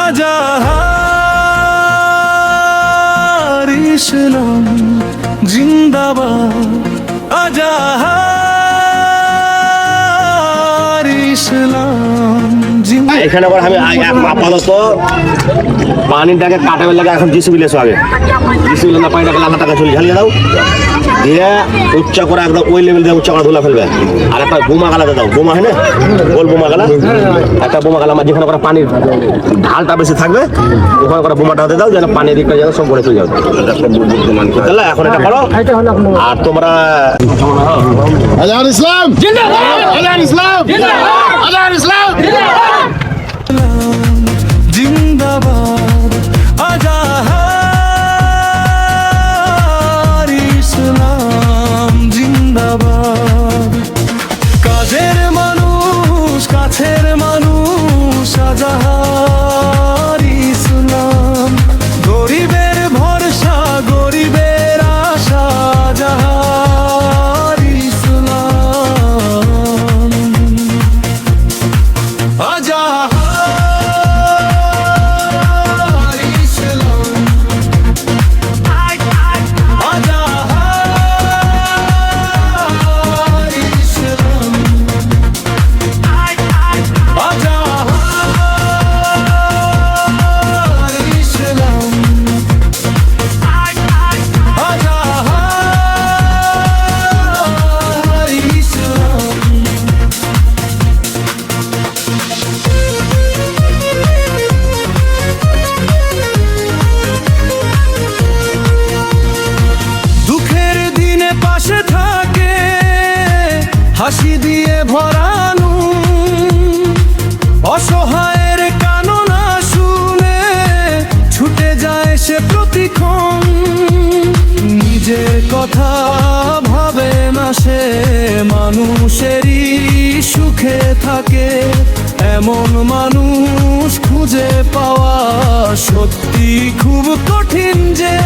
আজাহার ইসলাম জিন্দাবাদ, আজাহার ইসলাম জিন্দাবাদ। এখানে আবার আমি আপাতত পানিটাকে কাটাবে লাগে এখন জিসিবিলে আগে জিসিবিলে না পানিটাকে লাখা টাকা চলে ঝালিয়ে দাও দিয়ে উচ্চ করে একদম ওই লেভেল দিয়ে উচ্চ করে ধুলা ফেলবে। আর একটা বোমা গালাতে দাও, বোমা হয় না গোল বোমা গালা, একটা বোমা গালা যেখানে করে পানির ঢালটা বেশি থাকবে ওখানে করে বোমাটা হতে দাও যেন পানির দিকটা যেন সব পড়ে চলে যাবে। এখন এটা করো। আর তোমরা আজহার ইসলাম জিন্দাবাদ, আজহার ইসলাম জিন্দাবাদ, আজহার ইসলাম জিন্দাবাদ, আজাহার ইসলাম জিন্দাবাদ। কাজের মানুষ, কাছের মানুষ, আজাহার ইসলাম। গরিবের ভরসা, গরিবের আশা, আজাহার ইসলাম। আজাহার হাসি দিয়ে ভরানো, অসহায়ের কান্না শুনে ছুটে যায় সে প্রতিক্ষণ। নিজের কথা ভাবে না সে, মানুষেরই সুখে থাকে। এমন মানুষ খুঁজে পাওয়া সত্যি খুব কঠিন যে।